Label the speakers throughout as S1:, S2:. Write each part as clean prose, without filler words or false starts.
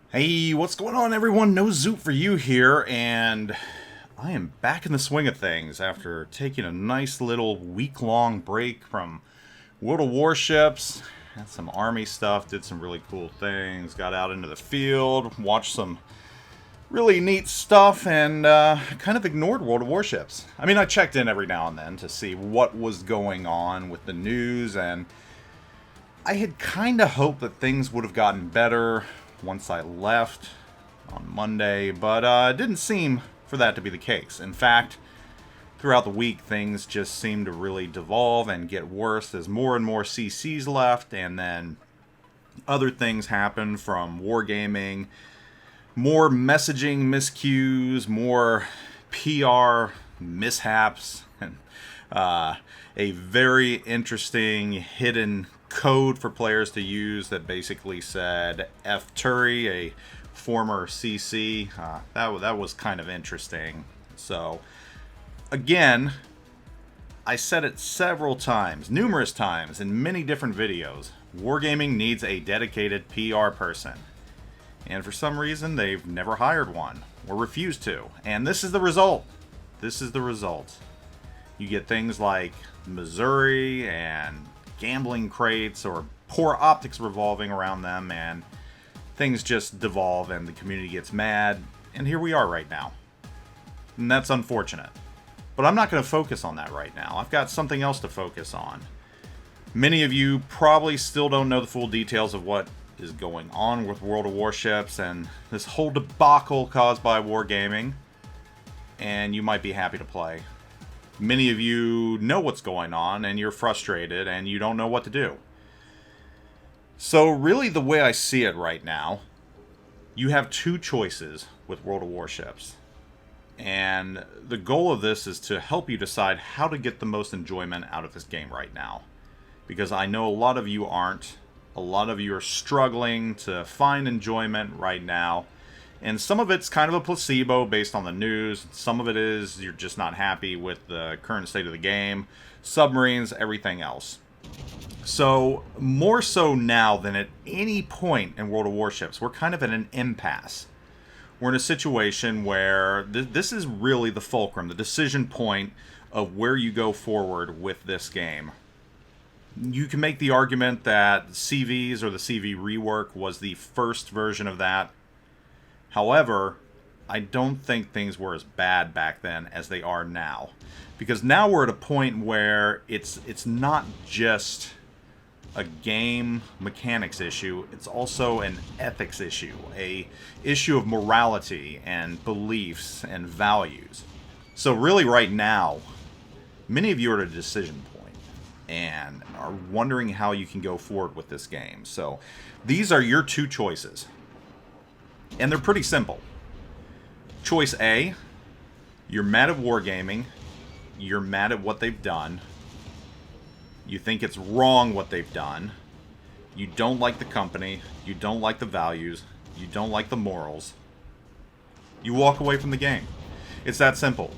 S1: Hey, what's going on, everyone? NoZoupForYou here, and I am back in the swing of things after taking a nice little week-long break from World of Warships. Had some army stuff, did some really cool things, got out into the field, watched some really neat stuff, and kind of ignored World of Warships. I mean, I checked in every now and then to see what was going on with the news, and I had kind of hoped that things would have gotten better once I left on Monday, but it didn't seem for that to be the case. In fact, throughout the week, things just seemed to really devolve and get worse as more and more CCs left, and then other things happened from Wargaming, more messaging miscues, more PR mishaps, and a very interesting hidden code for players to use that basically said F Turi, a former CC. That was kind of interesting. So, again, I said it several times, numerous times, in many different videos. Wargaming needs a dedicated PR person. And for some reason, they've never hired one, or refused to. And this is the result. This is the result. You get things like Missouri and gambling crates or poor optics revolving around them, and things just devolve and the community gets mad. And here we are right now. And that's unfortunate. But I'm not going to focus on that right now. I've got something else to focus on. Many of you probably still don't know the full details of what is going on with World of Warships and this whole debacle caused by Wargaming, and you might be happy to play. Many of you know what's going on and you're frustrated and you don't know what to do. So really, the way I see it right now, you have two choices with World of Warships. And the goal of this is to help you decide how to get the most enjoyment out of this game right now. Because I know a lot of you aren't. A lot of you are struggling to find enjoyment right now. And some of it's kind of a placebo based on the news. Some of it is you're just not happy with the current state of the game. Submarines, everything else. So, more so now than at any point in World of Warships, we're kind of at an impasse. We're in a situation where this is really the fulcrum, the decision point of where you go forward with this game. You can make the argument that CVs or the CV rework was the first version of that. However, I don't think things were as bad back then as they are now. Because now we're at a point where it's not just a game mechanics issue, it's also an ethics issue, a issue of morality and beliefs and values. So really right now, many of you are at a decision point and are wondering how you can go forward with this game. So these are your two choices. And they're pretty simple. Choice A, you're mad at Wargaming, you're mad at what they've done, you think it's wrong what they've done, you don't like the company, you don't like the values, you don't like the morals, you walk away from the game. It's that simple.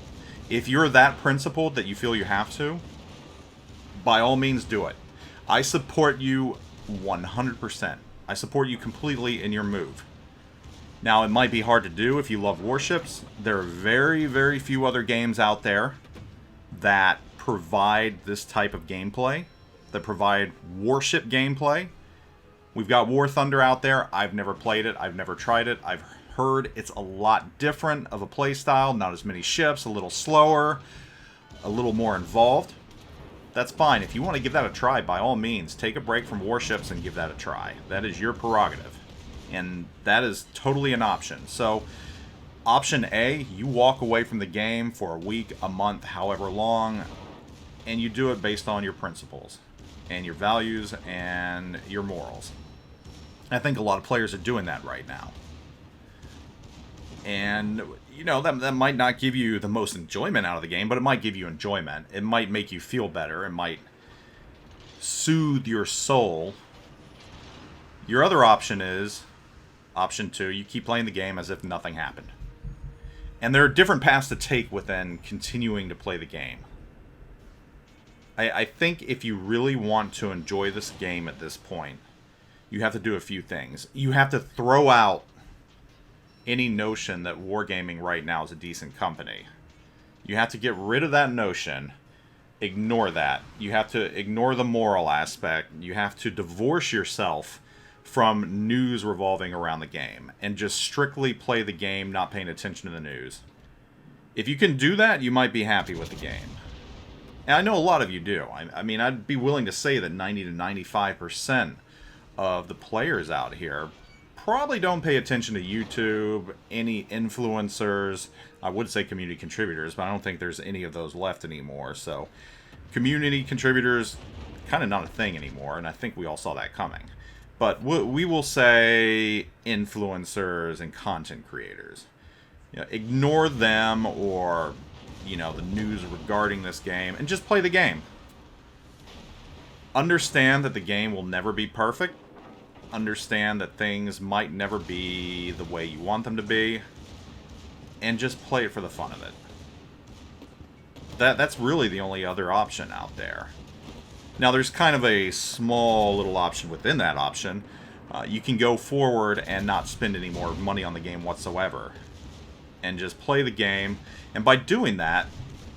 S1: If you're that principled that you feel you have to, by all means do it. I support you 100%. I support you completely in your move. Now, it might be hard to do if you love Warships. There are very, very few other games out there that provide this type of gameplay, that provide warship gameplay. We've got War Thunder out there. I've never played it. I've never tried it. I've heard it's a lot different of a play style, not as many ships, a little slower, a little more involved. That's fine. If you want to give that a try, by all means, take a break from Warships and give that a try. That is your prerogative. And that is totally an option. So, option A, you walk away from the game for a week, a month, however long, and you do it based on your principles and your values and your morals. I think a lot of players are doing that right now. And, you know, that might not give you the most enjoyment out of the game, but it might give you enjoyment. It might make you feel better. It might soothe your soul. Your other option is, option 2, you keep playing the game as if nothing happened. And there are different paths to take within continuing to play the game. I think if you really want to enjoy this game at this point, you have to do a few things. You have to throw out any notion that Wargaming right now is a decent company. You have to get rid of that notion. Ignore that. You have to ignore the moral aspect. You have to divorce yourself from news revolving around the game and just strictly play the game, not paying attention to the news. If you can do that, you might be happy with the game. And I know a lot of you do. I mean, I'd be willing to say that 90 to 95% of the players out here probably don't pay attention to YouTube, any influencers. I would say community contributors, but I don't think there's any of those left anymore. So community contributors, kind of not a thing anymore, and I think we all saw that coming. But we will say influencers and content creators. You know, ignore them or, you know, the news regarding this game and just play the game. Understand that the game will never be perfect. Understand that things might never be the way you want them to be. And just play it for the fun of it. That's really the only other option out there. Now, there's kind of a small little option within that option. You can go forward and not spend any more money on the game whatsoever. And just play the game. And by doing that,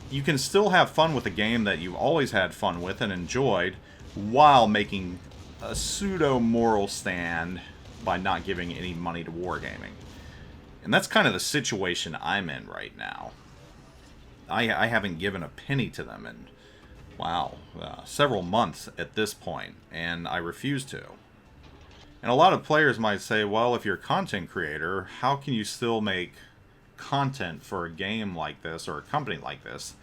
S1: you can still have fun with a game that you've always had fun with and enjoyed, while making a pseudo-moral stand by not giving any money to Wargaming. And that's kind of the situation I'm in right now. I haven't given a penny to them in, wow, several months at this point, and I refuse to. And a lot of players might say, well, if you're a content creator, how can you still make content for a game like this or a company like this?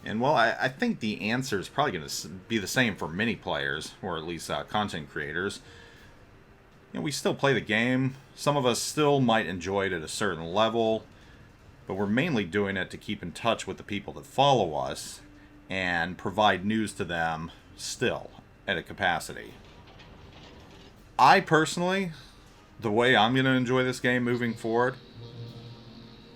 S1: And well, I think the answer is probably going to be the same for many players, or at least content creators. You know, we still play the game. Some of us still might enjoy it at a certain level, but we're mainly doing it to keep in touch with the people that follow us and provide news to them still at a capacity. I personally, the way I'm going to enjoy this game moving forward,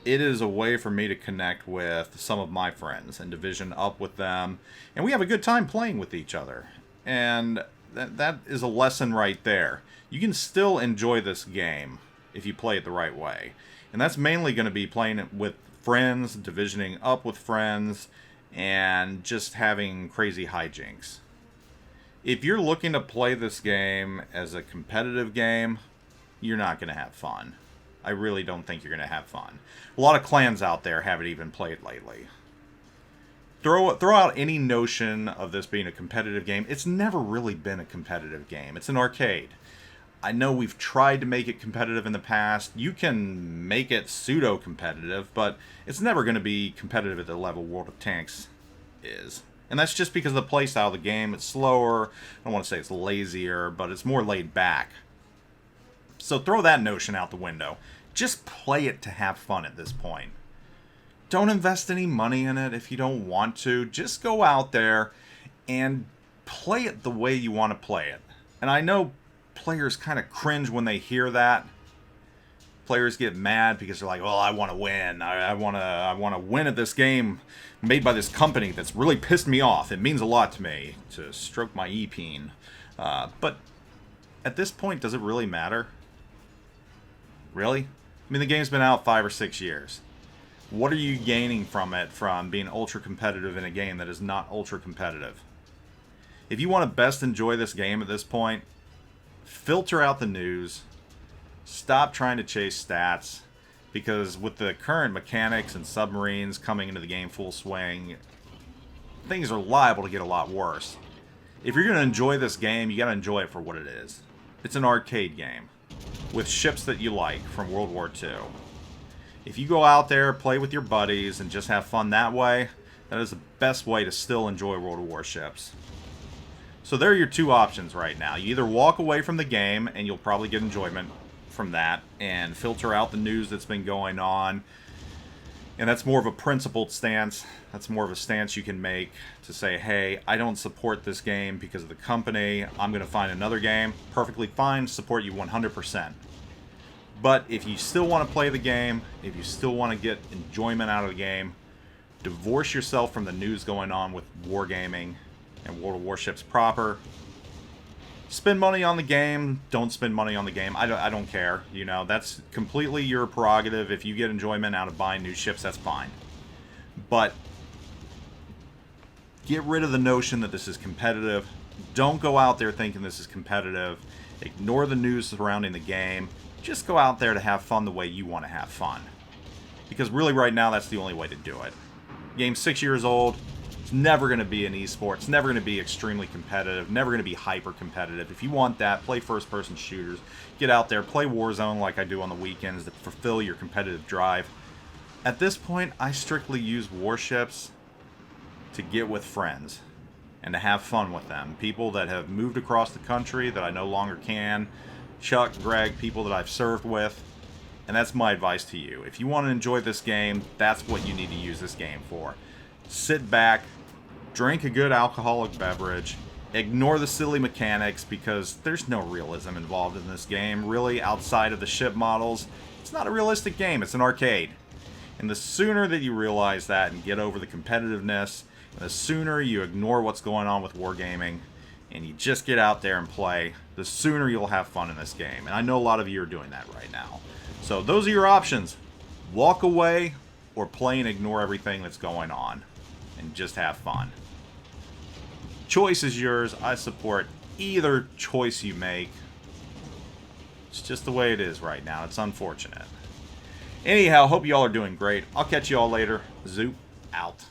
S1: it is a way for me to connect with some of my friends and division up with them, and we have a good time playing with each other. And that is a lesson right there. You can still enjoy this game if you play it the right way. And that's mainly going to be playing it with friends, divisioning up with friends, and just having crazy hijinks. If you're looking to play this game as a competitive game, you're not going to have fun. I really don't think you're going to have fun. A lot of clans out there haven't even played lately. Throw out any notion of this being a competitive game. It's never really been a competitive game. It's an arcade. I know we've tried to make it competitive in the past. You can make it pseudo-competitive, but it's never going to be competitive at the level World of Tanks is. And that's just because of the playstyle of the game. It's slower. I don't want to say it's lazier, but it's more laid back. So throw that notion out the window. Just play it to have fun at this point. Don't invest any money in it if you don't want to. Just go out there and play it the way you want to play it. And I know players kind of cringe when they hear that. Players get mad because they're like, well, I want to win. I want to win at this game made by this company that's really pissed me off. It means a lot to me to stroke my e-peen. But at this point, does it really matter? Really? I mean, the game's been out 5 or 6 years. What are you gaining from it, from being ultra competitive in a game that is not ultra competitive? If you want to best enjoy this game at this point, filter out the news. Stop trying to chase stats, because with the current mechanics and submarines coming into the game full swing, things are liable to get a lot worse. If you're going to enjoy this game, you got to enjoy it for what it is. It's an arcade game with ships that you like from World War II. If you go out there, play with your buddies, and just have fun that way, that is the best way to still enjoy World of Warships. So there are your two options right now. You either walk away from the game, and you'll probably get enjoyment from that, and filter out the news that's been going on. And that's more of a principled stance. That's more of a stance you can make to say, hey, I don't support this game because of the company. I'm going to find another game. Perfectly fine. Support you 100%. But if you still want to play the game, if you still want to get enjoyment out of the game, divorce yourself from the news going on with Wargaming and World of Warships proper, Spend money on the game, don't spend money on the game. I don't care. You know, that's completely your prerogative. If you get enjoyment out of buying new ships, that's fine. But get rid of the notion that this is competitive. Don't go out there thinking this is competitive. Ignore the news surrounding the game. Just go out there to have fun the way you want to have fun. Because really right now, that's the only way to do it. Game's 6 years old. It's never going to be an esport. It's never going to be extremely competitive. Never going to be hyper competitive. If you want that, play first-person shooters. Get out there, play Warzone like I do on the weekends to fulfill your competitive drive. At this point, I strictly use Warships to get with friends and to have fun with them. People that have moved across the country that I no longer can. Chuck, Greg, people that I've served with. And that's my advice to you. If you want to enjoy this game, that's what you need to use this game for. Sit back, drink a good alcoholic beverage, ignore the silly mechanics because there's no realism involved in this game. Really, outside of the ship models, it's not a realistic game. It's an arcade. And the sooner that you realize that and get over the competitiveness, and the sooner you ignore what's going on with Wargaming, and you just get out there and play, the sooner you'll have fun in this game. And I know a lot of you are doing that right now. So those are your options. Walk away or play and ignore everything that's going on and just have fun. Choice is yours. I support either choice you make. It's just the way it is right now. It's unfortunate. Anyhow, hope you all are doing great. I'll catch you all later. Zoop out.